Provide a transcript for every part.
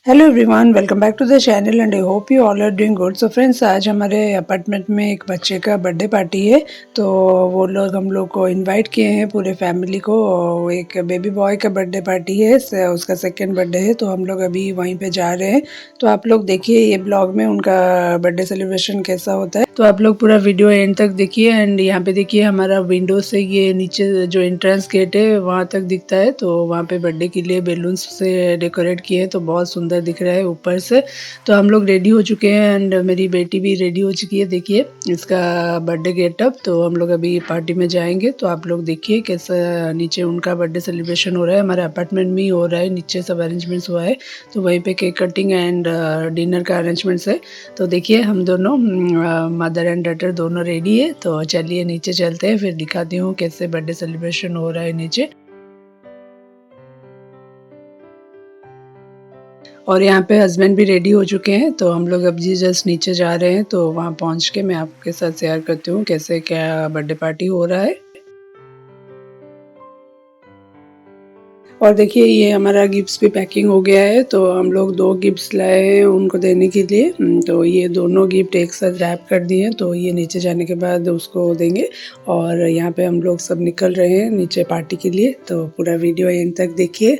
Hello everyone, welcome back to the channel and I hope you all are doing good. So friends, आज हमारे apartment में एक बच्चे का बर्थडे पार्टी है। तो वो लोग हम लोग को इनवाइट किए हैं, पूरे फैमिली को। और एक बेबी बॉय का बर्थडे पार्टी है, उसका सेकंड बर्थडे है। तो हम लोग अभी वहीं पे जा रहे हैं। तो आप लोग देखिए ये ब्लॉग में उनका बर्थडे सेलिब्रेशन कैसा होता है। तो आप लोग पूरा वीडियो एंड तक देखिए। एंड यहाँ पे देखिए हमारा विंडो से ये नीचे जो एंट्रेंस गेट है वहाँ तक दिखता है। तो वहाँ पे बर्थडे के लिए बैलून्स से डेकोरेट किए हैं, तो बहुत सुंदर दिख रहा है ऊपर से। तो हम लोग रेडी हो चुके हैं एंड मेरी बेटी भी रेडी हो चुकी है। देखिए इसका बर्थडे गेटअप। तो हम लोग अभी पार्टी में जाएंगे। तो आप लोग देखिए कैसा नीचे उनका बर्थडे सेलिब्रेशन हो रहा है। हमारे अपार्टमेंट में ही हो रहा है, नीचे सब अरेंजमेंट्स हुआ है। तो वहीं पे केक कटिंग एंड डिनर का अरेंजमेंट्स है। तो देखिए हम दोनों मदर एंड डॉटर दोनों रेडी है। तो चलिए नीचे चलते हैं, फिर दिखाती हूँ कैसे बर्थडे सेलिब्रेशन हो रहा है नीचे। और यहाँ पे हस्बैंड भी रेडी हो चुके हैं। तो हम लोग अब जी जस्ट नीचे जा रहे हैं। तो वहाँ पहुँच के मैं आपके साथ शेयर करती हूँ कैसे क्या बर्थडे पार्टी हो रहा है। और देखिए ये हमारा गिफ्ट्स भी पैकिंग हो गया है। तो हम लोग 2 गिफ्ट्स लाए हैं उनको देने के लिए। तो ये दोनों गिफ्ट एक साथ रैप कर दिए हैं। तो ये नीचे जाने के बाद उसको देंगे। और यहाँ पे हम लोग सब निकल रहे हैं नीचे पार्टी के लिए। तो पूरा वीडियो एंड तक देखिए।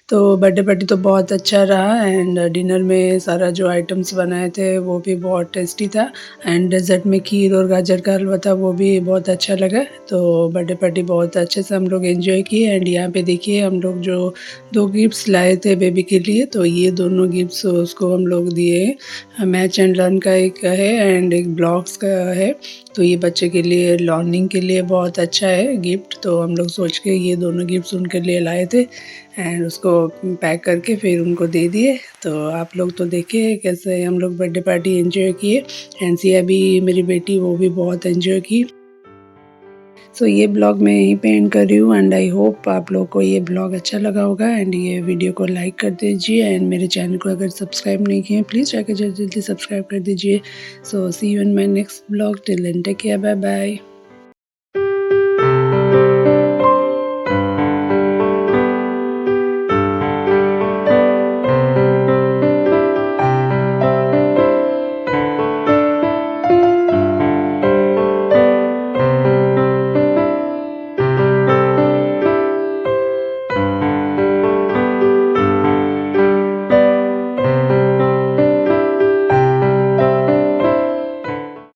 तो बर्थडे पार्टी तो बहुत अच्छा रहा एंड डिनर में सारा जो आइटम्स बनाए थे वो भी बहुत टेस्टी था एंड डेज़र्ट में खीर और गाजर का हलवा था, वो भी बहुत अच्छा लगा। तो बर्थडे पार्टी बहुत अच्छे से हम लोग एंजॉय किए एंड यहाँ पे देखिए हम लोग जो 2 गिफ्ट्स लाए थे बेबी के लिए, तो ये दोनों गिफ्ट्स उसको हम लोग दिए। मैच एंड लर्न का एक है एंड एक ब्लॉक्स का है। तो ये बच्चे के लिए लर्निंग के लिए बहुत अच्छा है गिफ्ट, तो हम लोग सोच के ये दोनों गिफ्ट्स उनके लिए लाए थे एंड उसको पैक करके फिर उनको दे दिए। तो आप लोग तो देखिए कैसे हम लोग बर्थडे पार्टी एंजॉय किए एंड सिया भी, मेरी बेटी, वो भी बहुत एंजॉय की। सो ये ब्लॉग मैं यहीं पे एंड कर रही हूँ एंड आई होप आप लोगों को ये ब्लॉग अच्छा लगा होगा एंड ये वीडियो को लाइक कर दीजिए एंड मेरे चैनल को अगर सब्सक्राइब नहीं किए प्लीज़ जाकर जल्दी जल्दी सब्सक्राइब कर दीजिए। So see you in my next blog, till then take care, bye bye.